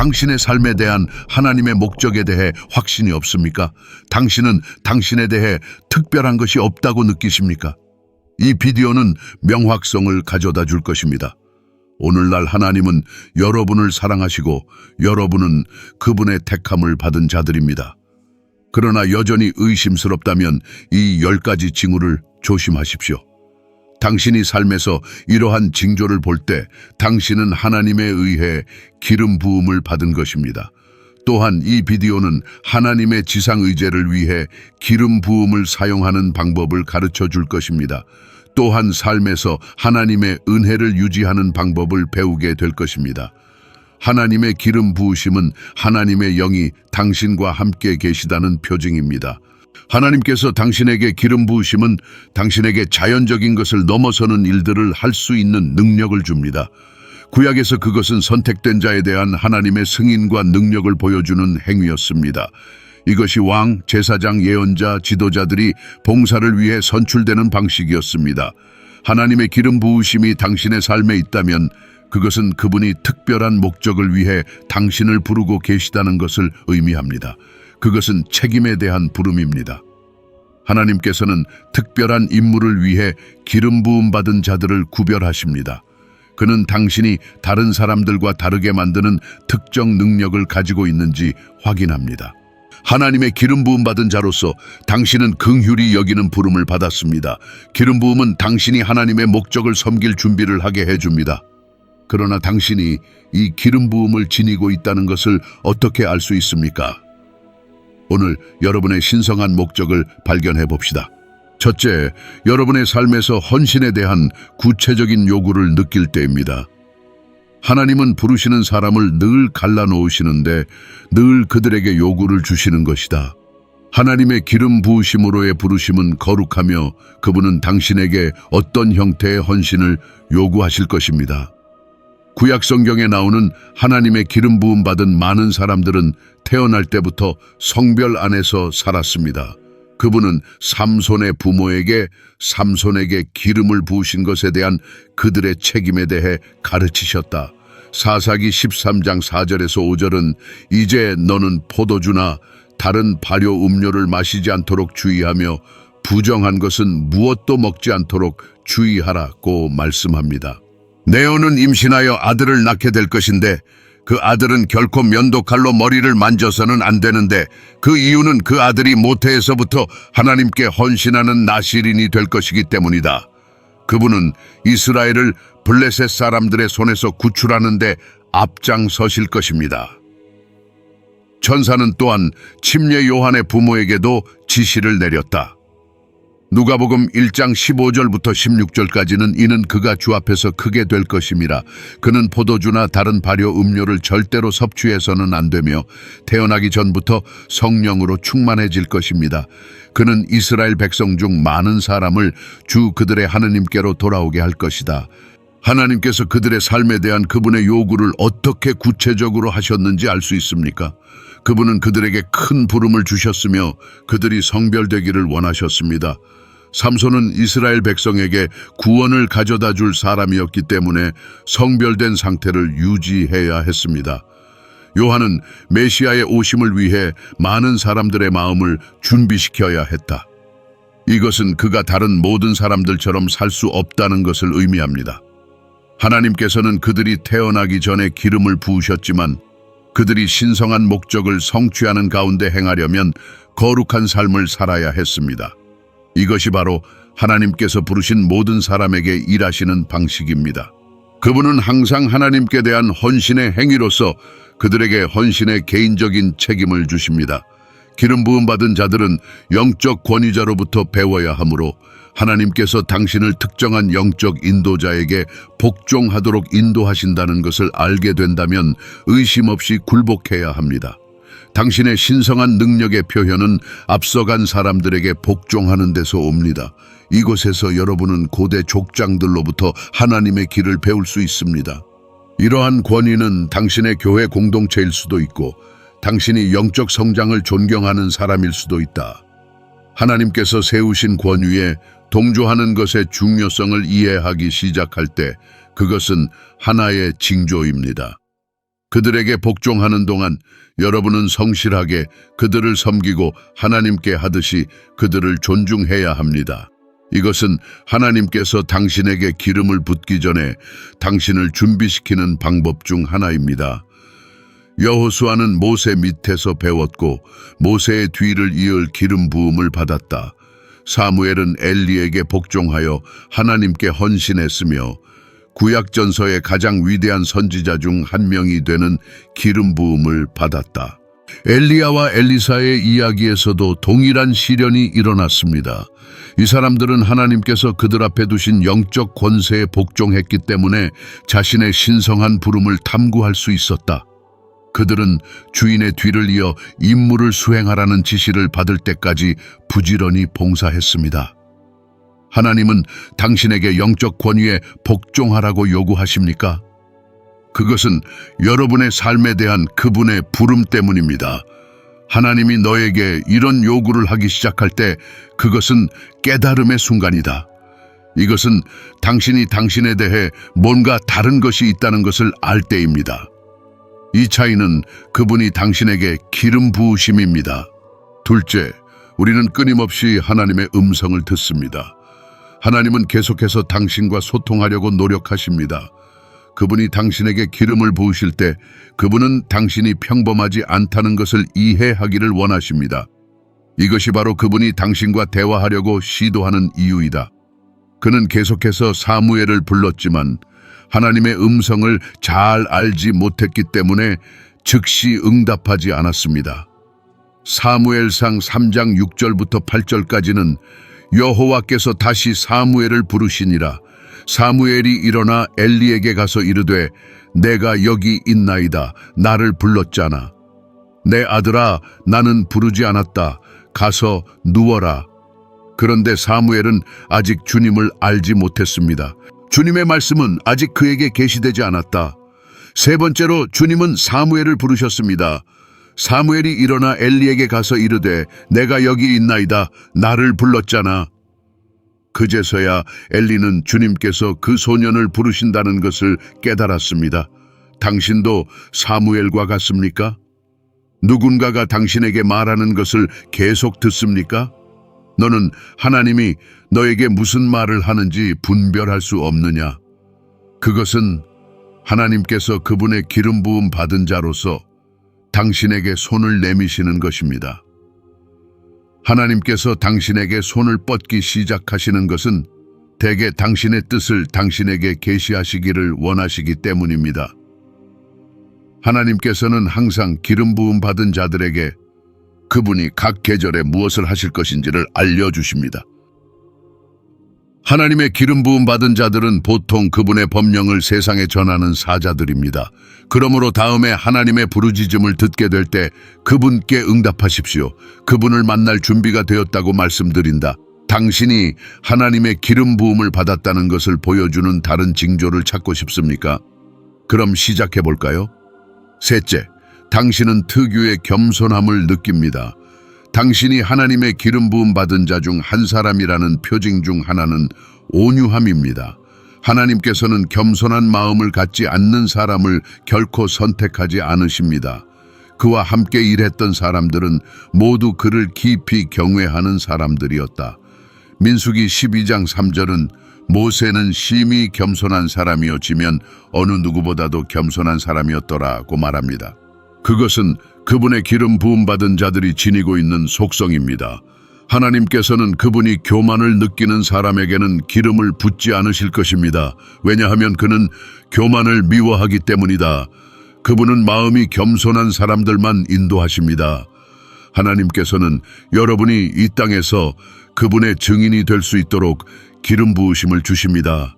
당신의 삶에 대한 하나님의 목적에 대해 확신이 없습니까? 당신은 당신에 대해 특별한 것이 없다고 느끼십니까? 이 비디오는 명확성을 가져다 줄 것입니다. 오늘날 하나님은 여러분을 사랑하시고 여러분은 그분의 택함을 받은 자들입니다. 그러나 여전히 의심스럽다면 이 10가지 징후를 조심하십시오. 당신이 삶에서 이러한 징조를 볼 때 당신은 하나님에 의해 기름 부음을 받은 것입니다. 또한 이 비디오는 하나님의 지상의제를 위해 기름 부음을 사용하는 방법을 가르쳐 줄 것입니다. 또한 삶에서 하나님의 은혜를 유지하는 방법을 배우게 될 것입니다. 하나님의 기름 부으심은 하나님의 영이 당신과 함께 계시다는 표징입니다. 하나님께서 당신에게 기름 부으심은 당신에게 자연적인 것을 넘어서는 일들을 할 수 있는 능력을 줍니다. 구약에서 그것은 선택된 자에 대한 하나님의 승인과 능력을 보여주는 행위였습니다. 이것이 왕, 제사장, 예언자, 지도자들이 봉사를 위해 선출되는 방식이었습니다. 하나님의 기름 부으심이 당신의 삶에 있다면 그것은 그분이 특별한 목적을 위해 당신을 부르고 계시다는 것을 의미합니다. 그것은 책임에 대한 부름입니다. 하나님께서는 특별한 임무를 위해 기름 부음 받은 자들을 구별하십니다. 그는 당신이 다른 사람들과 다르게 만드는 특정 능력을 가지고 있는지 확인합니다. 하나님의 기름 부음 받은 자로서 당신은 긍휼히 여기는 부름을 받았습니다. 기름 부음은 당신이 하나님의 목적을 섬길 준비를 하게 해줍니다. 그러나 당신이 이 기름 부음을 지니고 있다는 것을 어떻게 알 수 있습니까? 오늘 여러분의 신성한 목적을 발견해 봅시다. 첫째, 여러분의 삶에서 헌신에 대한 구체적인 요구를 느낄 때입니다. 하나님은 부르시는 사람을 늘 갈라놓으시는데 늘 그들에게 요구를 주시는 것이다. 하나님의 기름 부으심으로의 부르심은 거룩하며 그분은 당신에게 어떤 형태의 헌신을 요구하실 것입니다. 구약 성경에 나오는 하나님의 기름 부음 받은 많은 사람들은 태어날 때부터 성별 안에서 살았습니다. 그분은 삼손의 부모에게 삼손에게 기름을 부으신 것에 대한 그들의 책임에 대해 가르치셨다. 사사기 13장 4절에서 5절은 이제 너는 포도주나 다른 발효 음료를 마시지 않도록 주의하며 부정한 것은 무엇도 먹지 않도록 주의하라고 말씀합니다. 네오는 임신하여 아들을 낳게 될 것인데 그 아들은 결코 면도칼로 머리를 만져서는 안 되는데 그 이유는 그 아들이 모태에서부터 하나님께 헌신하는 나실인이 될 것이기 때문이다. 그분은 이스라엘을 블레셋 사람들의 손에서 구출하는 데 앞장서실 것입니다. 천사는 또한 침례 요한의 부모에게도 지시를 내렸다. 누가복음 1장 15절부터 16절까지는 이는 그가 주 앞에서 크게 될 것임이라. 그는 포도주나 다른 발효 음료를 절대로 섭취해서는 안 되며 태어나기 전부터 성령으로 충만해질 것입니다. 그는 이스라엘 백성 중 많은 사람을 주 그들의 하느님께로 돌아오게 할 것이다. 하나님께서 그들의 삶에 대한 그분의 요구를 어떻게 구체적으로 하셨는지 알 수 있습니까? 그분은 그들에게 큰 부름을 주셨으며 그들이 성별되기를 원하셨습니다. 삼손은 이스라엘 백성에게 구원을 가져다 줄 사람이었기 때문에 성별된 상태를 유지해야 했습니다. 요한은 메시아의 오심을 위해 많은 사람들의 마음을 준비시켜야 했다. 이것은 그가 다른 모든 사람들처럼 살 수 없다는 것을 의미합니다. 하나님께서는 그들이 태어나기 전에 기름을 부으셨지만 그들이 신성한 목적을 성취하는 가운데 행하려면 거룩한 삶을 살아야 했습니다. 이것이 바로 하나님께서 부르신 모든 사람에게 일하시는 방식입니다. 그분은 항상 하나님께 대한 헌신의 행위로서 그들에게 헌신의 개인적인 책임을 주십니다. 기름 부음 받은 자들은 영적 권위자로부터 배워야 하므로 하나님께서 당신을 특정한 영적 인도자에게 복종하도록 인도하신다는 것을 알게 된다면 의심 없이 굴복해야 합니다. 당신의 신성한 능력의 표현은 앞서간 사람들에게 복종하는 데서 옵니다. 이곳에서 여러분은 고대 족장들로부터 하나님의 길을 배울 수 있습니다. 이러한 권위는 당신의 교회 공동체일 수도 있고 당신이 영적 성장을 존경하는 사람일 수도 있다. 하나님께서 세우신 권위에 동조하는 것의 중요성을 이해하기 시작할 때 그것은 하나의 징조입니다. 그들에게 복종하는 동안 여러분은 성실하게 그들을 섬기고 하나님께 하듯이 그들을 존중해야 합니다. 이것은 하나님께서 당신에게 기름을 붓기 전에 당신을 준비시키는 방법 중 하나입니다. 여호수아는 모세 밑에서 배웠고 모세의 뒤를 이을 기름 부음을 받았다. 사무엘은 엘리에게 복종하여 하나님께 헌신했으며 구약전서의 가장 위대한 선지자 중 한 명이 되는 기름 부음을 받았다. 엘리야와 엘리사의 이야기에서도 동일한 시련이 일어났습니다. 이 사람들은 하나님께서 그들 앞에 두신 영적 권세에 복종했기 때문에 자신의 신성한 부름을 탐구할 수 있었다. 그들은 주인의 뒤를 이어 임무를 수행하라는 지시를 받을 때까지 부지런히 봉사했습니다. 하나님은 당신에게 영적 권위에 복종하라고 요구하십니까? 그것은 여러분의 삶에 대한 그분의 부름 때문입니다. 하나님이 너에게 이런 요구를 하기 시작할 때 그것은 깨달음의 순간이다. 이것은 당신이 당신에 대해 뭔가 다른 것이 있다는 것을 알 때입니다. 이 차이는 그분이 당신에게 기름 부으심입니다. 둘째, 우리는 끊임없이 하나님의 음성을 듣습니다. 하나님은 계속해서 당신과 소통하려고 노력하십니다. 그분이 당신에게 기름을 부으실 때 그분은 당신이 평범하지 않다는 것을 이해하기를 원하십니다. 이것이 바로 그분이 당신과 대화하려고 시도하는 이유이다. 그는 계속해서 사무엘을 불렀지만 하나님의 음성을 잘 알지 못했기 때문에 즉시 응답하지 않았습니다. 사무엘상 3장 6절부터 8절까지는 여호와께서 다시 사무엘을 부르시니라. 사무엘이 일어나 엘리에게 가서 이르되 내가 여기 있나이다. 나를 불렀잖아. 내 아들아, 나는 부르지 않았다. 가서 누워라. 그런데 사무엘은 아직 주님을 알지 못했습니다. 주님의 말씀은 아직 그에게 계시되지 않았다. 세 번째로 주님은 사무엘을 부르셨습니다. 사무엘이 일어나 엘리에게 가서 이르되 내가 여기 있나이다. 나를 불렀잖아. 그제서야 엘리는 주님께서 그 소년을 부르신다는 것을 깨달았습니다. 당신도 사무엘과 같습니까? 누군가가 당신에게 말하는 것을 계속 듣습니까? 너는 하나님이 너에게 무슨 말을 하는지 분별할 수 없느냐? 그것은 하나님께서 그분의 기름 부음 받은 자로서 당신에게 손을 내미시는 것입니다. 하나님께서 당신에게 손을 뻗기 시작하시는 것은 대개 당신의 뜻을 당신에게 계시하시기를 원하시기 때문입니다. 하나님께서는 항상 기름 부음 받은 자들에게 그분이 각 계절에 무엇을 하실 것인지를 알려주십니다. 하나님의 기름 부음 받은 자들은 보통 그분의 법령을 세상에 전하는 사자들입니다. 그러므로 다음에 하나님의 부르짖음을 듣게 될 때 그분께 응답하십시오. 그분을 만날 준비가 되었다고 말씀드린다. 당신이 하나님의 기름 부음을 받았다는 것을 보여주는 다른 징조를 찾고 싶습니까? 그럼 시작해 볼까요? 셋째, 당신은 특유의 겸손함을 느낍니다. 당신이 하나님의 기름 부음 받은 자 중 한 사람이라는 표징 중 하나는 온유함입니다. 하나님께서는 겸손한 마음을 갖지 않는 사람을 결코 선택하지 않으십니다. 그와 함께 일했던 사람들은 모두 그를 깊이 경외하는 사람들이었다. 민수기 12장 3절은 모세는 심히 겸손한 사람이었지만 어느 누구보다도 겸손한 사람이었더라고 말합니다. 그것은 그분의 기름 부음받은 자들이 지니고 있는 속성입니다. 하나님께서는 그분이 교만을 느끼는 사람에게는 기름을 붓지 않으실 것입니다. 왜냐하면 그는 교만을 미워하기 때문이다. 그분은 마음이 겸손한 사람들만 인도하십니다. 하나님께서는 여러분이 이 땅에서 그분의 증인이 될 수 있도록 기름 부으심을 주십니다.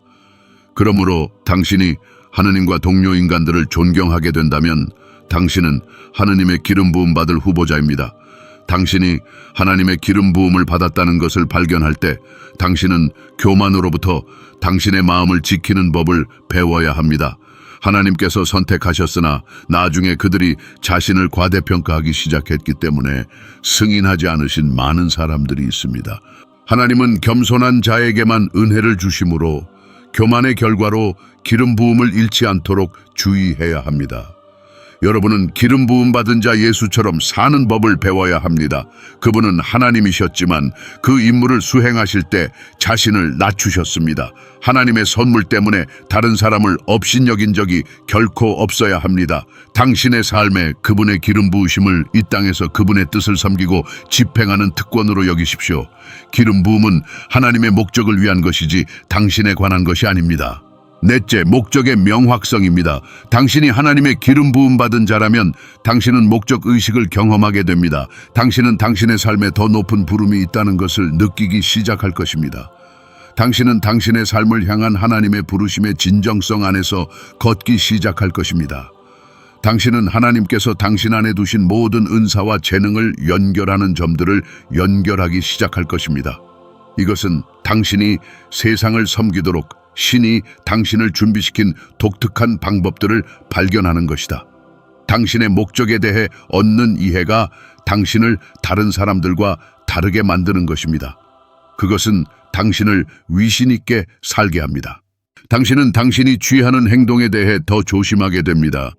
그러므로 당신이 하느님과 동료 인간들을 존경하게 된다면 당신은 하느님의 기름 부음 받을 후보자입니다. 당신이 하나님의 기름 부음을 받았다는 것을 발견할 때 당신은 교만으로부터 당신의 마음을 지키는 법을 배워야 합니다. 하나님께서 선택하셨으나 나중에 그들이 자신을 과대평가하기 시작했기 때문에 승인하지 않으신 많은 사람들이 있습니다. 하나님은 겸손한 자에게만 은혜를 주심으로 교만의 결과로 기름 부음을 잃지 않도록 주의해야 합니다. 여러분은 기름 부음 받은 자 예수처럼 사는 법을 배워야 합니다. 그분은 하나님이셨지만 그 임무를 수행하실 때 자신을 낮추셨습니다. 하나님의 선물 때문에 다른 사람을 업신여긴 적이 결코 없어야 합니다. 당신의 삶에 그분의 기름 부으심을 이 땅에서 그분의 뜻을 섬기고 집행하는 특권으로 여기십시오. 기름 부음은 하나님의 목적을 위한 것이지 당신에 관한 것이 아닙니다. 넷째, 목적의 명확성입니다. 당신이 하나님의 기름 부음 받은 자라면 당신은 목적 의식을 경험하게 됩니다. 당신은 당신의 삶에 더 높은 부름이 있다는 것을 느끼기 시작할 것입니다. 당신은 당신의 삶을 향한 하나님의 부르심의 진정성 안에서 걷기 시작할 것입니다. 당신은 하나님께서 당신 안에 두신 모든 은사와 재능을 연결하는 점들을 연결하기 시작할 것입니다. 이것은 당신이 세상을 섬기도록 신이 당신을 준비시킨 독특한 방법들을 발견하는 것이다. 당신의 목적에 대해 얻는 이해가 당신을 다른 사람들과 다르게 만드는 것입니다. 그것은 당신을 위신 있게 살게 합니다. 당신은 당신이 취하는 행동에 대해 더 조심하게 됩니다.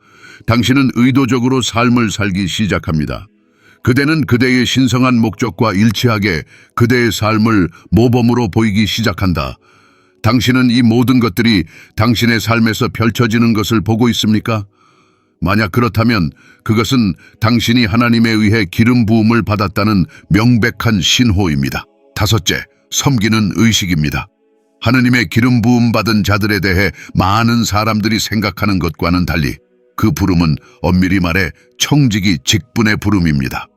당신은 의도적으로 삶을 살기 시작합니다. 그대는 그대의 신성한 목적과 일치하게 그대의 삶을 모범으로 보이기 시작한다. 당신은 이 모든 것들이 당신의 삶에서 펼쳐지는 것을 보고 있습니까? 만약 그렇다면 그것은 당신이 하나님에 의해 기름 부음을 받았다는 명백한 신호입니다. 다섯째, 섬기는 의식입니다. 하나님의 기름 부음 받은 자들에 대해 많은 사람들이 생각하는 것과는 달리 그 부름은 엄밀히 말해 청지기 직분의 부름입니다.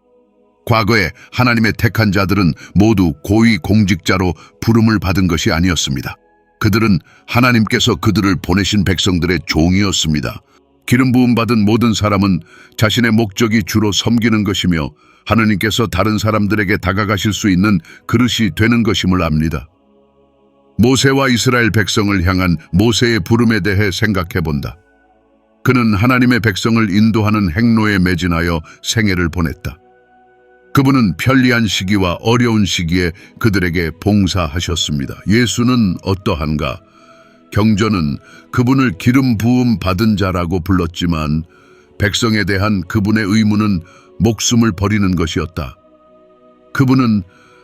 과거에 하나님의 택한 자들은 모두 고위 공직자로 부름을 받은 것이 아니었습니다. 그들은 하나님께서 그들을 보내신 백성들의 종이었습니다. 기름 부음 받은 모든 사람은 자신의 목적이 주로 섬기는 것이며 하나님께서 다른 사람들에게 다가가실 수 있는 그릇이 되는 것임을 압니다. 모세와 이스라엘 백성을 향한 모세의 부름에 대해 생각해 본다. 그는 하나님의 백성을 인도하는 행로에 매진하여 생애를 보냈다. 그분은 편리한 시기와 어려운 시기에 그들에게 봉사하셨습니다. 예수는 어떠한가? 경전은 그분을 기름 부음 받은 자라고 불렀지만 백성에 대한 그분의 의무는 목숨을 버리는 것이었다. 그분은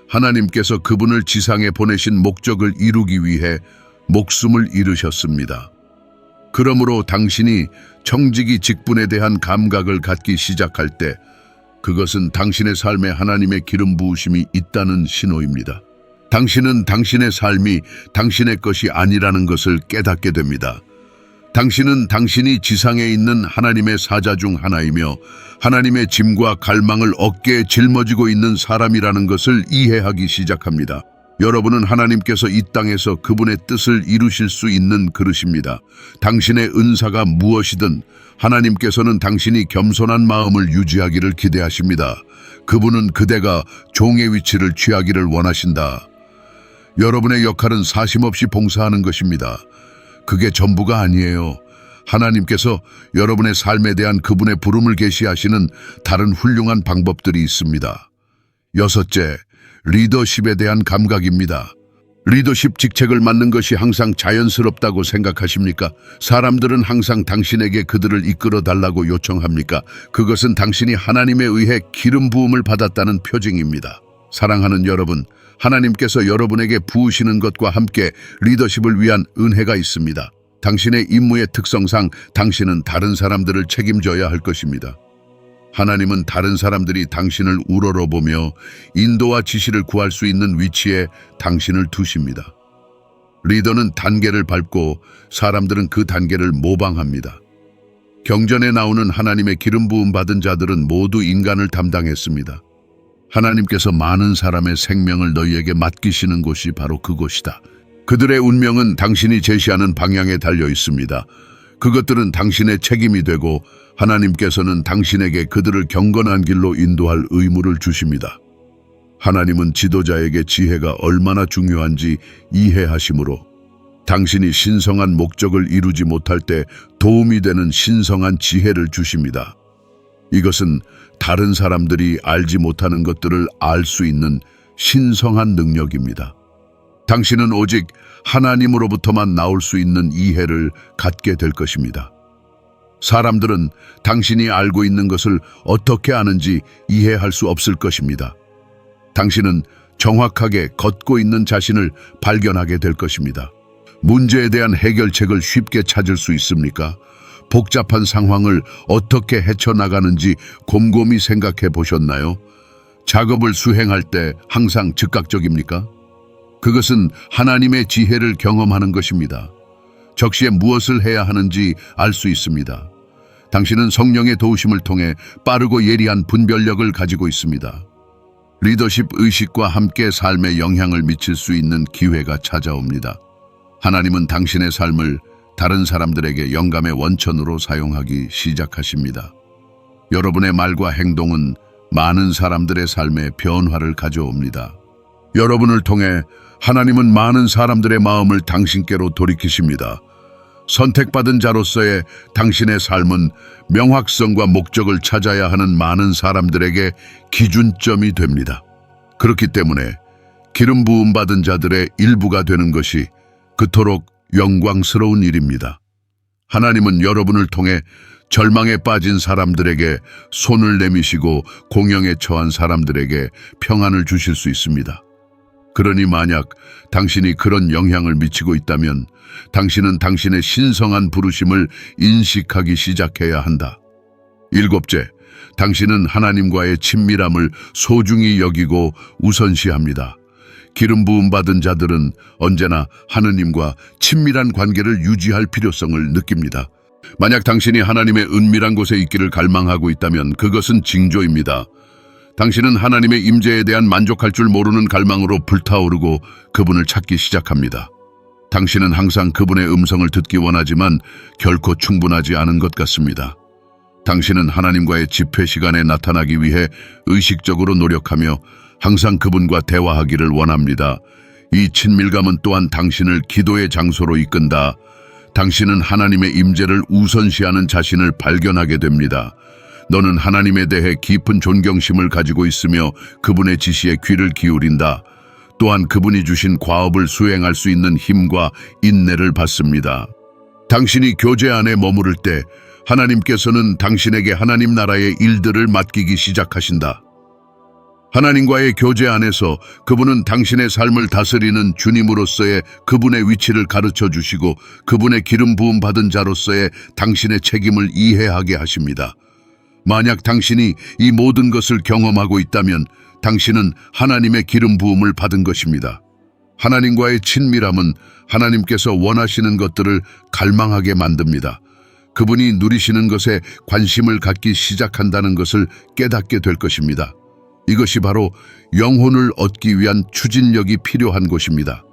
하나님께서 그분을 지상에 보내신 목적을 이루기 위해 목숨을 잃으셨습니다. 그러므로 당신이 청지기 직분에 대한 감각을 갖기 시작할 때 그것은 당신의 삶에 하나님의 기름 부으심이 있다는 신호입니다. 당신은 당신의 삶이 당신의 것이 아니라는 것을 깨닫게 됩니다. 당신은 당신이 지상에 있는 하나님의 사자 중 하나이며 하나님의 짐과 갈망을 어깨에 짊어지고 있는 사람이라는 것을 이해하기 시작합니다. 여러분은 하나님께서 이 땅에서 그분의 뜻을 이루실 수 있는 그릇입니다. 당신의 은사가 무엇이든 하나님께서는 당신이 겸손한 마음을 유지하기를 기대하십니다. 그분은 그대가 종의 위치를 취하기를 원하신다. 여러분의 역할은 사심없이 봉사하는 것입니다. 그게 전부가 아니에요. 하나님께서 여러분의 삶에 대한 그분의 부름을 계시하시는 다른 훌륭한 방법들이 있습니다. 여섯째, 리더십에 대한 감각입니다. 리더십 직책을 맡는 것이 항상 자연스럽다고 생각하십니까? 사람들은 항상 당신에게 그들을 이끌어 달라고 요청합니까? 그것은 당신이 하나님에 의해 기름 부음을 받았다는 표징입니다. 사랑하는 여러분, 하나님께서 여러분에게 부으시는 것과 함께 리더십을 위한 은혜가 있습니다. 당신의 임무의 특성상 당신은 다른 사람들을 책임져야 할 것입니다. 하나님은 다른 사람들이 당신을 우러러보며 인도와 지시를 구할 수 있는 위치에 당신을 두십니다. 리더는 단계를 밟고 사람들은 그 단계를 모방합니다. 경전에 나오는 하나님의 기름 부음 받은 자들은 모두 인간을 담당했습니다. 하나님께서 많은 사람의 생명을 너희에게 맡기시는 곳이 바로 그곳이다. 그들의 운명은 당신이 제시하는 방향에 달려 있습니다. 그것들은 당신의 책임이 되고 하나님께서는 당신에게 그들을 경건한 길로 인도할 의무를 주십니다. 하나님은 지도자에게 지혜가 얼마나 중요한지 이해하심으로 당신이 신성한 목적을 이루지 못할 때 도움이 되는 신성한 지혜를 주십니다. 이것은 다른 사람들이 알지 못하는 것들을 알 수 있는 신성한 능력입니다. 당신은 오직 하나님으로부터만 나올 수 있는 이해를 갖게 될 것입니다. 사람들은 당신이 알고 있는 것을 어떻게 아는지 이해할 수 없을 것입니다. 당신은 정확하게 걷고 있는 자신을 발견하게 될 것입니다. 문제에 대한 해결책을 쉽게 찾을 수 있습니까? 복잡한 상황을 어떻게 헤쳐나가는지 곰곰이 생각해 보셨나요? 작업을 수행할 때 항상 즉각적입니까? 그것은 하나님의 지혜를 경험하는 것입니다. 적시에 무엇을 해야 하는지 알 수 있습니다. 당신은 성령의 도우심을 통해 빠르고 예리한 분별력을 가지고 있습니다. 리더십 의식과 함께 삶에 영향을 미칠 수 있는 기회가 찾아옵니다. 하나님은 당신의 삶을 다른 사람들에게 영감의 원천으로 사용하기 시작하십니다. 여러분의 말과 행동은 많은 사람들의 삶에 변화를 가져옵니다. 여러분을 통해 하나님은 많은 사람들의 마음을 당신께로 돌이키십니다. 선택받은 자로서의 당신의 삶은 명확성과 목적을 찾아야 하는 많은 사람들에게 기준점이 됩니다. 그렇기 때문에 기름 부음 받은 자들의 일부가 되는 것이 그토록 영광스러운 일입니다. 하나님은 여러분을 통해 절망에 빠진 사람들에게 손을 내미시고 공영에 처한 사람들에게 평안을 주실 수 있습니다. 그러니 만약 당신이 그런 영향을 미치고 있다면 당신은 당신의 신성한 부르심을 인식하기 시작해야 한다. 일곱째, 당신은 하나님과의 친밀함을 소중히 여기고 우선시합니다. 기름 부음 받은 자들은 언제나 하느님과 친밀한 관계를 유지할 필요성을 느낍니다. 만약 당신이 하나님의 은밀한 곳에 있기를 갈망하고 있다면 그것은 징조입니다. 당신은 하나님의 임재에 대한 만족할 줄 모르는 갈망으로 불타오르고 그분을 찾기 시작합니다. 당신은 항상 그분의 음성을 듣기 원하지만 결코 충분하지 않은 것 같습니다. 당신은 하나님과의 집회 시간에 나타나기 위해 의식적으로 노력하며 항상 그분과 대화하기를 원합니다. 이 친밀감은 또한 당신을 기도의 장소로 이끈다. 당신은 하나님의 임재를 우선시하는 자신을 발견하게 됩니다. 너는 하나님에 대해 깊은 존경심을 가지고 있으며 그분의 지시에 귀를 기울인다. 또한 그분이 주신 과업을 수행할 수 있는 힘과 인내를 받습니다. 당신이 교제 안에 머무를 때 하나님께서는 당신에게 하나님 나라의 일들을 맡기기 시작하신다. 하나님과의 교제 안에서 그분은 당신의 삶을 다스리는 주님으로서의 그분의 위치를 가르쳐 주시고 그분의 기름 부음 받은 자로서의 당신의 책임을 이해하게 하십니다. 만약 당신이 이 모든 것을 경험하고 있다면 당신은 하나님의 기름 부음을 받은 것입니다. 하나님과의 친밀함은 하나님께서 원하시는 것들을 갈망하게 만듭니다. 그분이 누리시는 것에 관심을 갖기 시작한다는 것을 깨닫게 될 것입니다. 이것이 바로 영혼을 얻기 위한 추진력이 필요한 것입니다.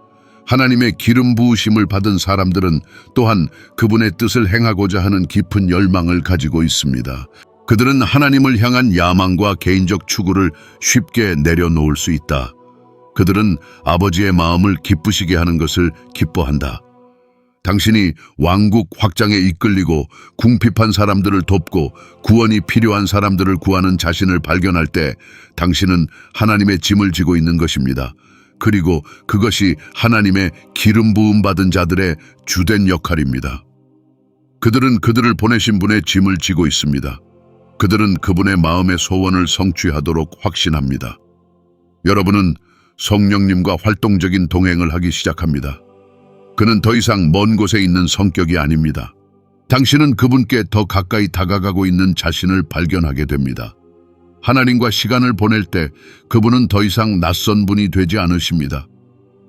하나님의 기름 부으심을 받은 사람들은 또한 그분의 뜻을 행하고자 하는 깊은 열망을 가지고 있습니다. 그들은 하나님을 향한 야망과 개인적 추구를 쉽게 내려놓을 수 있다. 그들은 아버지의 마음을 기쁘시게 하는 것을 기뻐한다. 당신이 왕국 확장에 이끌리고 궁핍한 사람들을 돕고 구원이 필요한 사람들을 구하는 자신을 발견할 때 당신은 하나님의 짐을 지고 있는 것입니다. 그리고 그것이 하나님의 기름 부음 받은 자들의 주된 역할입니다. 그들은 그들을 보내신 분의 짐을 지고 있습니다. 그들은 그분의 마음의 소원을 성취하도록 확신합니다. 여러분은 성령님과 활동적인 동행을 하기 시작합니다. 그는 더 이상 먼 곳에 있는 성격이 아닙니다. 당신은 그분께 더 가까이 다가가고 있는 자신을 발견하게 됩니다. 하나님과 시간을 보낼 때 그분은 더 이상 낯선 분이 되지 않으십니다.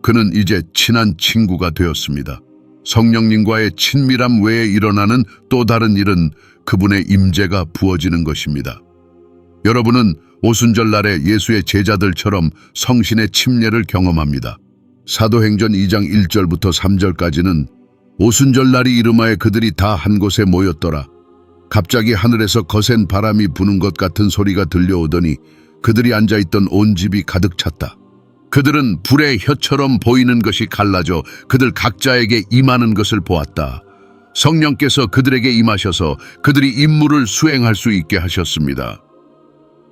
그는 이제 친한 친구가 되었습니다. 성령님과의 친밀함 외에 일어나는 또 다른 일은 그분의 임재가 부어지는 것입니다. 여러분은 오순절날에 예수의 제자들처럼 성신의 침례를 경험합니다. 사도행전 2장 1절부터 3절까지는 오순절날이 이르마에 그들이 다 한 곳에 모였더라. 갑자기 하늘에서 거센 바람이 부는 것 같은 소리가 들려오더니 그들이 앉아있던 온 집이 가득 찼다. 그들은 불의 혀처럼 보이는 것이 갈라져 그들 각자에게 임하는 것을 보았다. 성령께서 그들에게 임하셔서 그들이 임무를 수행할 수 있게 하셨습니다.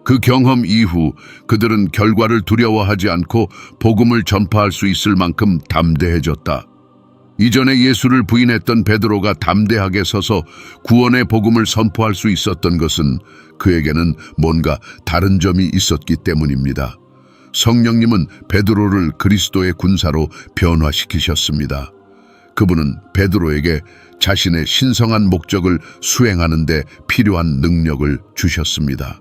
그 경험 이후 그들은 결과를 두려워하지 않고 복음을 전파할 수 있을 만큼 담대해졌다. 이전에 예수를 부인했던 베드로가 담대하게 서서 구원의 복음을 선포할 수 있었던 것은 그에게는 뭔가 다른 점이 있었기 때문입니다. 성령님은 베드로를 그리스도의 군사로 변화시키셨습니다. 그분은 베드로에게 자신의 신성한 목적을 수행하는 데 필요한 능력을 주셨습니다.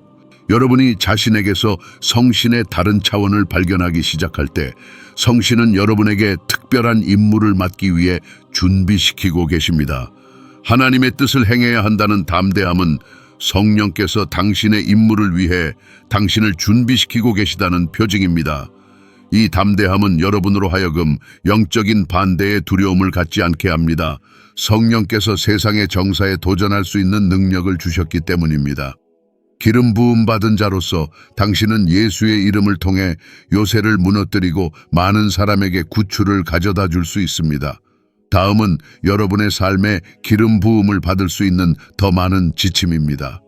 여러분이 자신에게서 성신의 다른 차원을 발견하기 시작할 때 성신은 여러분에게 특별한 임무를 맡기 위해 준비시키고 계십니다. 하나님의 뜻을 행해야 한다는 담대함은 성령께서 당신의 임무를 위해 당신을 준비시키고 계시다는 표징입니다. 이 담대함은 여러분으로 하여금 영적인 반대의 두려움을 갖지 않게 합니다. 성령께서 세상의 정사에 도전할 수 있는 능력을 주셨기 때문입니다. 기름 부음 받은 자로서 당신은 예수의 이름을 통해 요새를 무너뜨리고 많은 사람에게 구출을 가져다 줄 수 있습니다. 다음은 여러분의 삶에 기름 부음을 받을 수 있는 더 많은 지침입니다.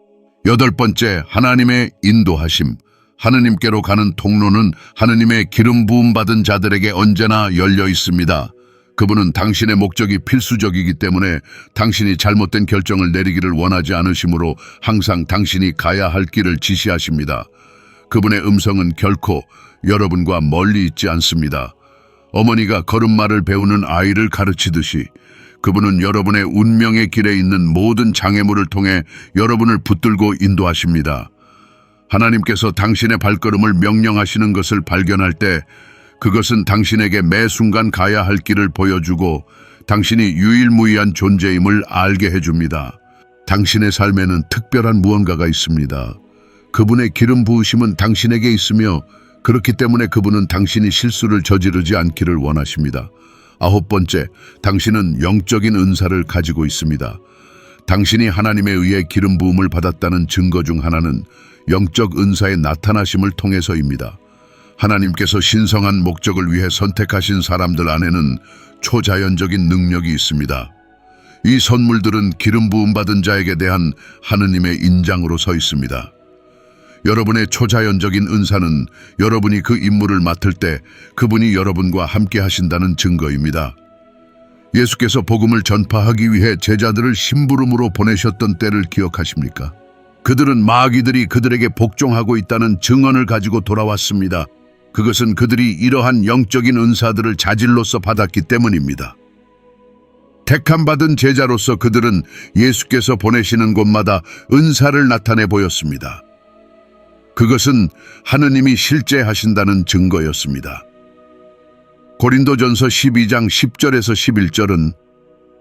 8번째, 하나님의 인도하심. 하느님께로 가는 통로는 하느님의 기름 부음 받은 자들에게 언제나 열려 있습니다. 그분은 당신의 목적이 필수적이기 때문에 당신이 잘못된 결정을 내리기를 원하지 않으시므로 항상 당신이 가야 할 길을 지시하십니다. 그분의 음성은 결코 여러분과 멀리 있지 않습니다. 어머니가 걸음마를 배우는 아이를 가르치듯이 그분은 여러분의 운명의 길에 있는 모든 장애물을 통해 여러분을 붙들고 인도하십니다. 하나님께서 당신의 발걸음을 명령하시는 것을 발견할 때 그것은 당신에게 매 순간 가야 할 길을 보여주고 당신이 유일무이한 존재임을 알게 해줍니다. 당신의 삶에는 특별한 무언가가 있습니다. 그분의 기름 부으심은 당신에게 있으며 그렇기 때문에 그분은 당신이 실수를 저지르지 않기를 원하십니다. 9번째, 당신은 영적인 은사를 가지고 있습니다. 당신이 하나님에 의해 기름 부음을 받았다는 증거 중 하나는 영적 은사의 나타나심을 통해서입니다. 하나님께서 신성한 목적을 위해 선택하신 사람들 안에는 초자연적인 능력이 있습니다. 이 선물들은 기름 부음 받은 자에게 대한 하느님의 인장으로 서 있습니다. 여러분의 초자연적인 은사는 여러분이 그 임무를 맡을 때 그분이 여러분과 함께 하신다는 증거입니다. 예수께서 복음을 전파하기 위해 제자들을 심부름으로 보내셨던 때를 기억하십니까? 그들은 마귀들이 그들에게 복종하고 있다는 증언을 가지고 돌아왔습니다. 그것은 그들이 이러한 영적인 은사들을 자질로서 받았기 때문입니다. 택함받은 제자로서 그들은 예수께서 보내시는 곳마다 은사를 나타내 보였습니다. 그것은 하느님이 실제 하신다는 증거였습니다. 고린도전서 12장 10절에서 11절은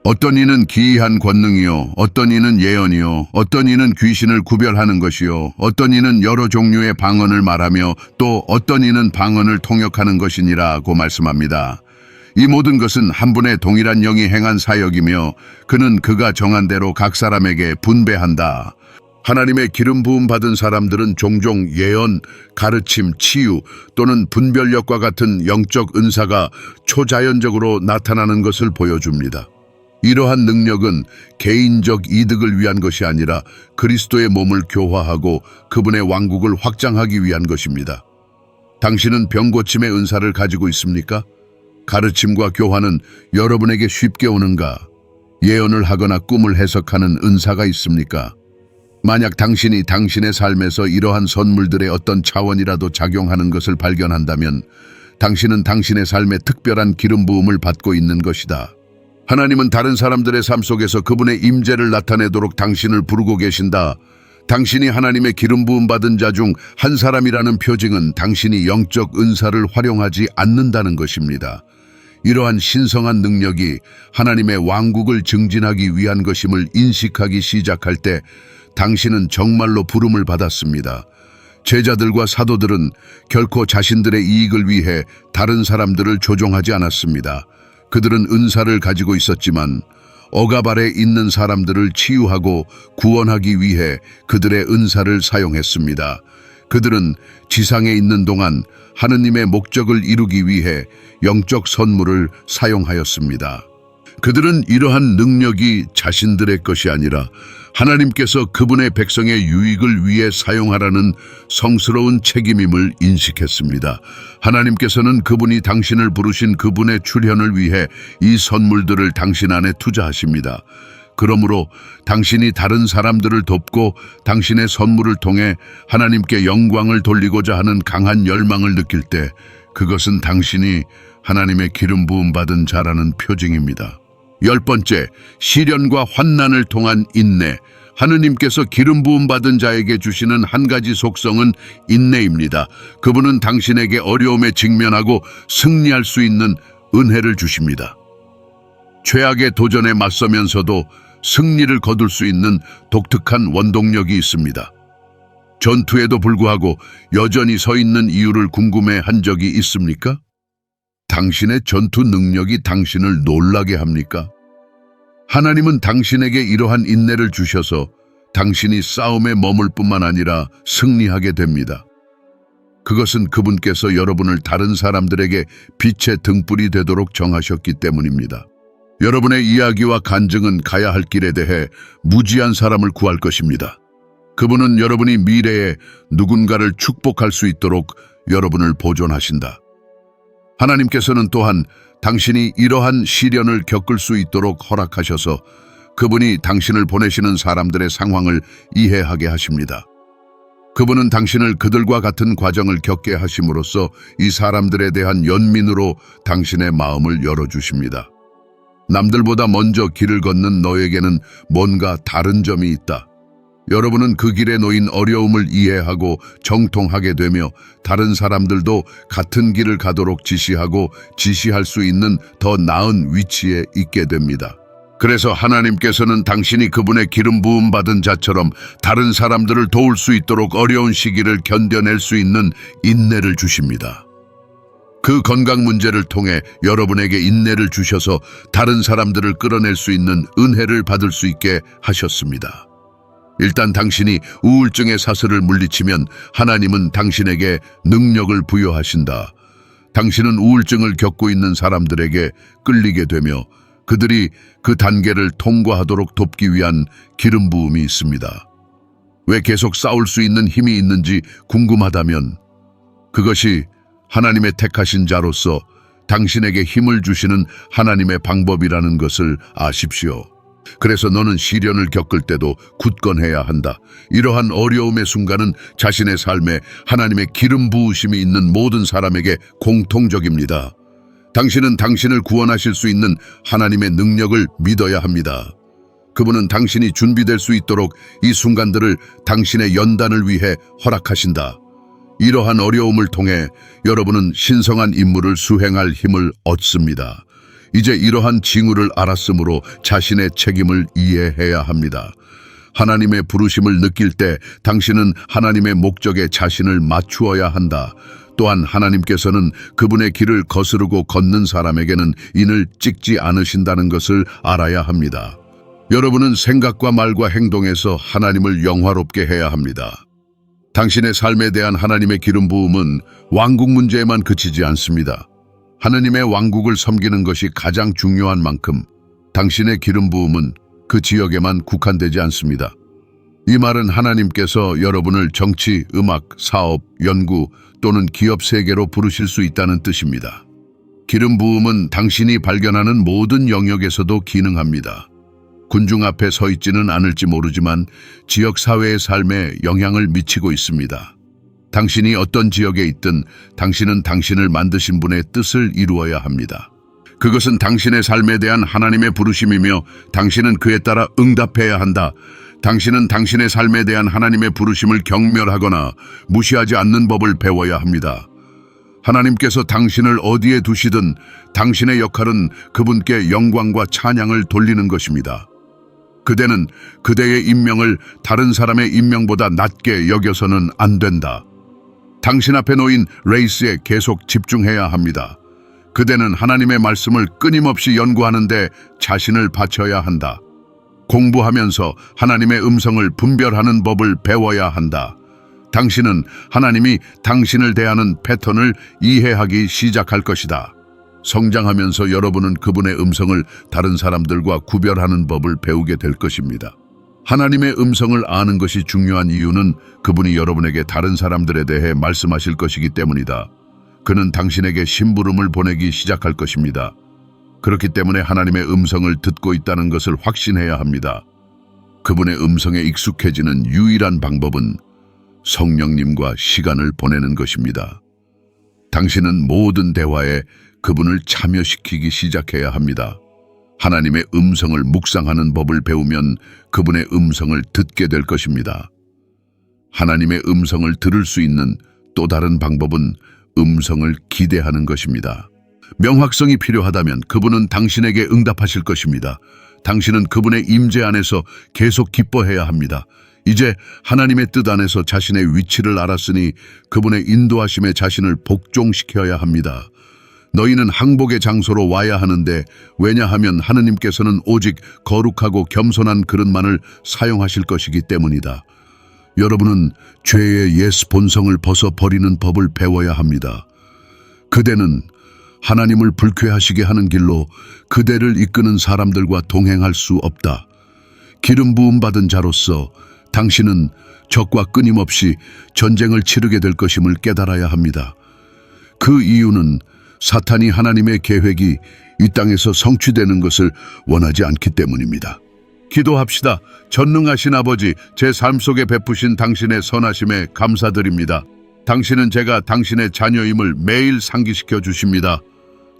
어떤 이는 기이한 권능이요, 어떤 이는 예언이요, 어떤 이는 귀신을 구별하는 것이요, 어떤 이는 여러 종류의 방언을 말하며 또 어떤 이는 방언을 통역하는 것이니라고 말씀합니다. 이 모든 것은 한 분의 동일한 영이 행한 사역이며 그는 그가 정한 대로 각 사람에게 분배한다. 하나님의 기름 부음 받은 사람들은 종종 예언, 가르침, 치유 또는 분별력과 같은 영적 은사가 초자연적으로 나타나는 것을 보여줍니다. 이러한 능력은 개인적 이득을 위한 것이 아니라 그리스도의 몸을 교화하고 그분의 왕국을 확장하기 위한 것입니다. 당신은 병고침의 은사를 가지고 있습니까? 가르침과 교화는 여러분에게 쉽게 오는가? 예언을 하거나 꿈을 해석하는 은사가 있습니까? 만약 당신이 당신의 삶에서 이러한 선물들의 어떤 차원이라도 작용하는 것을 발견한다면 당신은 당신의 삶에 특별한 기름 부음을 받고 있는 것이다. 하나님은 다른 사람들의 삶 속에서 그분의 임재를 나타내도록 당신을 부르고 계신다. 당신이 하나님의 기름 부음 받은 자 중 한 사람이라는 표징은 당신이 영적 은사를 활용하지 않는다는 것입니다. 이러한 신성한 능력이 하나님의 왕국을 증진하기 위한 것임을 인식하기 시작할 때 당신은 정말로 부름을 받았습니다. 제자들과 사도들은 결코 자신들의 이익을 위해 다른 사람들을 조종하지 않았습니다. 그들은 은사를 가지고 있었지만 억압 아래 있는 사람들을 치유하고 구원하기 위해 그들의 은사를 사용했습니다. 그들은 지상에 있는 동안 하느님의 목적을 이루기 위해 영적 선물을 사용하였습니다. 그들은 이러한 능력이 자신들의 것이 아니라 하나님께서 그분의 백성의 유익을 위해 사용하라는 성스러운 책임임을 인식했습니다. 하나님께서는 그분이 당신을 부르신 그분의 출현을 위해 이 선물들을 당신 안에 투자하십니다. 그러므로 당신이 다른 사람들을 돕고 당신의 선물을 통해 하나님께 영광을 돌리고자 하는 강한 열망을 느낄 때 그것은 당신이 하나님의 기름 부음 받은 자라는 표징입니다. 10번째, 시련과 환난을 통한 인내. 하느님께서 기름 부음 받은 자에게 주시는 한 가지 속성은 인내입니다. 그분은 당신에게 어려움에 직면하고 승리할 수 있는 은혜를 주십니다. 최악의 도전에 맞서면서도 승리를 거둘 수 있는 독특한 원동력이 있습니다. 전투에도 불구하고 여전히 서 있는 이유를 궁금해 한 적이 있습니까? 당신의 전투 능력이 당신을 놀라게 합니까? 하나님은 당신에게 이러한 인내를 주셔서 당신이 싸움에 머물 뿐만 아니라 승리하게 됩니다. 그것은 그분께서 여러분을 다른 사람들에게 빛의 등불이 되도록 정하셨기 때문입니다. 여러분의 이야기와 간증은 가야 할 길에 대해 무지한 사람을 구할 것입니다. 그분은 여러분이 미래에 누군가를 축복할 수 있도록 여러분을 보존하신다. 하나님께서는 또한 당신이 이러한 시련을 겪을 수 있도록 허락하셔서 그분이 당신을 보내시는 사람들의 상황을 이해하게 하십니다. 그분은 당신을 그들과 같은 과정을 겪게 하심으로써 이 사람들에 대한 연민으로 당신의 마음을 열어주십니다. 남들보다 먼저 길을 걷는 너에게는 뭔가 다른 점이 있다. 여러분은 그 길에 놓인 어려움을 이해하고 정통하게 되며 다른 사람들도 같은 길을 가도록 지시할 수 있는 더 나은 위치에 있게 됩니다. 그래서 하나님께서는 당신이 그분의 기름 부음 받은 자처럼 다른 사람들을 도울 수 있도록 어려운 시기를 견뎌낼 수 있는 인내를 주십니다. 그 건강 문제를 통해 여러분에게 인내를 주셔서 다른 사람들을 끌어낼 수 있는 은혜를 받을 수 있게 하셨습니다. 일단 당신이 우울증의 사슬을 물리치면 하나님은 당신에게 능력을 부여하신다. 당신은 우울증을 겪고 있는 사람들에게 끌리게 되며 그들이 그 단계를 통과하도록 돕기 위한 기름 부음이 있습니다. 왜 계속 싸울 수 있는 힘이 있는지 궁금하다면 그것이 하나님의 택하신 자로서 당신에게 힘을 주시는 하나님의 방법이라는 것을 아십시오. 그래서 너는 시련을 겪을 때도 굳건해야 한다. 이러한 어려움의 순간은 자신의 삶에 하나님의 기름 부으심이 있는 모든 사람에게 공통적입니다. 당신은 당신을 구원하실 수 있는 하나님의 능력을 믿어야 합니다. 그분은 당신이 준비될 수 있도록 이 순간들을 당신의 연단을 위해 허락하신다. 이러한 어려움을 통해 여러분은 신성한 임무를 수행할 힘을 얻습니다. 이제 이러한 징후를 알았으므로 자신의 책임을 이해해야 합니다. 하나님의 부르심을 느낄 때 당신은 하나님의 목적에 자신을 맞추어야 한다. 또한 하나님께서는 그분의 길을 거스르고 걷는 사람에게는 인을 찍지 않으신다는 것을 알아야 합니다. 여러분은 생각과 말과 행동에서 하나님을 영화롭게 해야 합니다. 당신의 삶에 대한 하나님의 기름 부음은 왕국 문제에만 그치지 않습니다. 하나님의 왕국을 섬기는 것이 가장 중요한 만큼 당신의 기름 부음은 그 지역에만 국한되지 않습니다. 이 말은 하나님께서 여러분을 정치, 음악, 사업, 연구 또는 기업 세계로 부르실 수 있다는 뜻입니다. 기름 부음은 당신이 발견하는 모든 영역에서도 기능합니다. 군중 앞에 서 있지는 않을지 모르지만 지역 사회의 삶에 영향을 미치고 있습니다. 당신이 어떤 지역에 있든 당신은 당신을 만드신 분의 뜻을 이루어야 합니다. 그것은 당신의 삶에 대한 하나님의 부르심이며 당신은 그에 따라 응답해야 한다. 당신은 당신의 삶에 대한 하나님의 부르심을 경멸하거나 무시하지 않는 법을 배워야 합니다. 하나님께서 당신을 어디에 두시든 당신의 역할은 그분께 영광과 찬양을 돌리는 것입니다. 그대는 그대의 임명을 다른 사람의 임명보다 낮게 여겨서는 안 된다. 당신 앞에 놓인 레이스에 계속 집중해야 합니다. 그대는 하나님의 말씀을 끊임없이 연구하는데 자신을 바쳐야 한다. 공부하면서 하나님의 음성을 분별하는 법을 배워야 한다. 당신은 하나님이 당신을 대하는 패턴을 이해하기 시작할 것이다. 성장하면서 여러분은 그분의 음성을 다른 사람들과 구별하는 법을 배우게 될 것입니다. 하나님의 음성을 아는 것이 중요한 이유는 그분이 여러분에게 다른 사람들에 대해 말씀하실 것이기 때문이다. 그는 당신에게 심부름을 보내기 시작할 것입니다. 그렇기 때문에 하나님의 음성을 듣고 있다는 것을 확신해야 합니다. 그분의 음성에 익숙해지는 유일한 방법은 성령님과 시간을 보내는 것입니다. 당신은 모든 대화에 그분을 참여시키기 시작해야 합니다. 하나님의 음성을 묵상하는 법을 배우면 그분의 음성을 듣게 될 것입니다. 하나님의 음성을 들을 수 있는 또 다른 방법은 음성을 기대하는 것입니다. 명확성이 필요하다면 그분은 당신에게 응답하실 것입니다. 당신은 그분의 임재 안에서 계속 기뻐해야 합니다. 이제 하나님의 뜻 안에서 자신의 위치를 알았으니 그분의 인도하심에 자신을 복종시켜야 합니다. 너희는 항복의 장소로 와야 하는데 왜냐하면 하느님께서는 오직 거룩하고 겸손한 그릇만을 사용하실 것이기 때문이다. 여러분은 죄의 옛 본성을 벗어버리는 법을 배워야 합니다. 그대는 하나님을 불쾌하시게 하는 길로 그대를 이끄는 사람들과 동행할 수 없다. 기름 부음 받은 자로서 당신은 적과 끊임없이 전쟁을 치르게 될 것임을 깨달아야 합니다. 그 이유는 사탄이 하나님의 계획이 이 땅에서 성취되는 것을 원하지 않기 때문입니다. 기도합시다. 전능하신 아버지, 제 삶 속에 베푸신 당신의 선하심에 감사드립니다. 당신은 제가 당신의 자녀임을 매일 상기시켜 주십니다.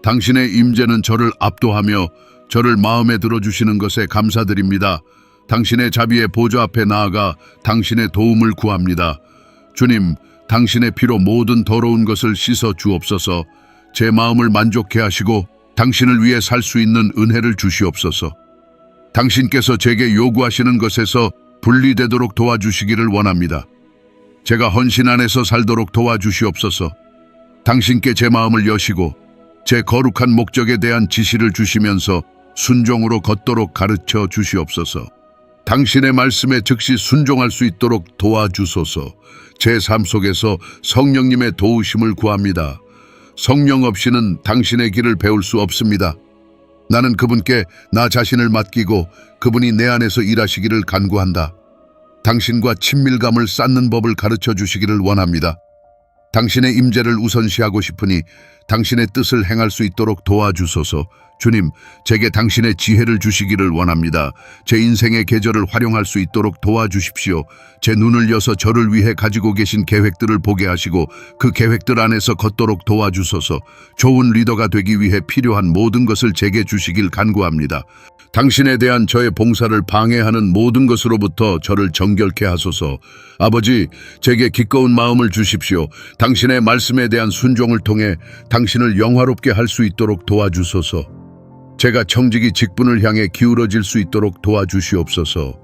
당신의 임재는 저를 압도하며 저를 마음에 들어주시는 것에 감사드립니다. 당신의 자비의 보좌 앞에 나아가 당신의 도움을 구합니다. 주님, 당신의 피로 모든 더러운 것을 씻어 주옵소서. 제 마음을 만족해 하시고 당신을 위해 살 수 있는 은혜를 주시옵소서. 당신께서 제게 요구하시는 것에서 분리되도록 도와주시기를 원합니다. 제가 헌신 안에서 살도록 도와주시옵소서. 당신께 제 마음을 여시고 제 거룩한 목적에 대한 지시를 주시면서 순종으로 걷도록 가르쳐 주시옵소서. 당신의 말씀에 즉시 순종할 수 있도록 도와주소서. 제 삶 속에서 성령님의 도우심을 구합니다. 성령 없이는 당신의 길을 배울 수 없습니다. 나는 그분께 나 자신을 맡기고 그분이 내 안에서 일하시기를 간구한다. 당신과 친밀감을 쌓는 법을 가르쳐 주시기를 원합니다. 당신의 임재를 우선시하고 싶으니 당신의 뜻을 행할 수 있도록 도와주소서. 주님, 제게 당신의 지혜를 주시기를 원합니다. 제 인생의 계절을 활용할 수 있도록 도와주십시오. 제 눈을 여서 저를 위해 가지고 계신 계획들을 보게 하시고 그 계획들 안에서 걷도록 도와주소서. 좋은 리더가 되기 위해 필요한 모든 것을 제게 주시길 간구합니다. 당신에 대한 저의 봉사를 방해하는 모든 것으로부터 저를 정결케 하소서. 아버지, 제게 기꺼운 마음을 주십시오. 당신의 말씀에 대한 순종을 통해 당신을 영화롭게 할 수 있도록 도와주소서. 제가 청지기 직분을 향해 기울어질 수 있도록 도와주시옵소서.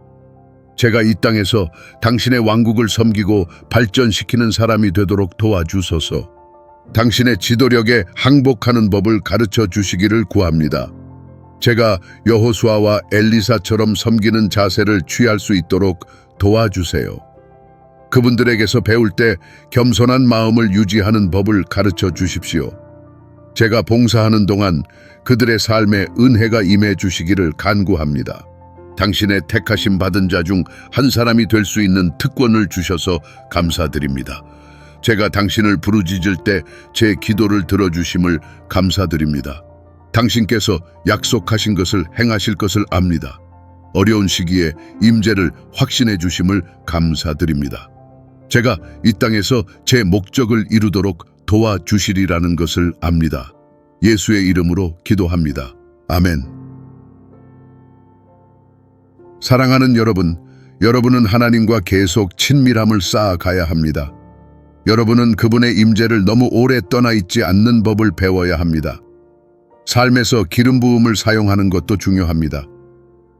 제가 이 땅에서 당신의 왕국을 섬기고 발전시키는 사람이 되도록 도와주소서. 당신의 지도력에 항복하는 법을 가르쳐 주시기를 구합니다. 제가 여호수아와 엘리사처럼 섬기는 자세를 취할 수 있도록 도와주세요. 그분들에게서 배울 때 겸손한 마음을 유지하는 법을 가르쳐 주십시오. 제가 봉사하는 동안 그들의 삶에 은혜가 임해 주시기를 간구합니다. 당신의 택하심 받은 자 중 한 사람이 될 수 있는 특권을 주셔서 감사드립니다. 제가 당신을 부르짖을 때 제 기도를 들어주심을 감사드립니다. 당신께서 약속하신 것을 행하실 것을 압니다. 어려운 시기에 임재를 확신해 주심을 감사드립니다. 제가 이 땅에서 제 목적을 이루도록 도와주시리라는 것을 압니다. 예수의 이름으로 기도합니다. 아멘. 사랑하는 여러분, 여러분은 하나님과 계속 친밀함을 쌓아가야 합니다. 여러분은 그분의 임재를 너무 오래 떠나 있지 않는 법을 배워야 합니다. 삶에서 기름 부음을 사용하는 것도 중요합니다.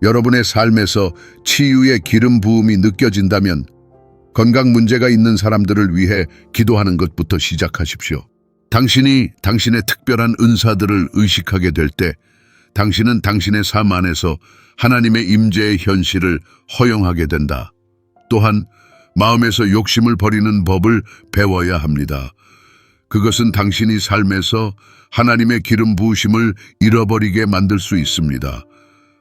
여러분의 삶에서 치유의 기름 부음이 느껴진다면 건강 문제가 있는 사람들을 위해 기도하는 것부터 시작하십시오. 당신이 당신의 특별한 은사들을 의식하게 될 때 당신은 당신의 삶 안에서 하나님의 임재의 현실을 허용하게 된다. 또한 마음에서 욕심을 버리는 법을 배워야 합니다. 그것은 당신이 삶에서 하나님의 기름 부으심을 잃어버리게 만들 수 있습니다.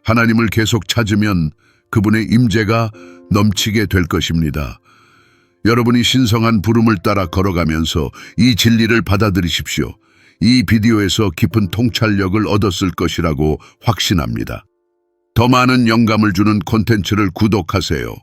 하나님을 계속 찾으면 그분의 임재가 넘치게 될 것입니다. 여러분이 신성한 부름을 따라 걸어가면서 이 진리를 받아들이십시오. 이 비디오에서 깊은 통찰력을 얻었을 것이라고 확신합니다. 더 많은 영감을 주는 콘텐츠를 구독하세요.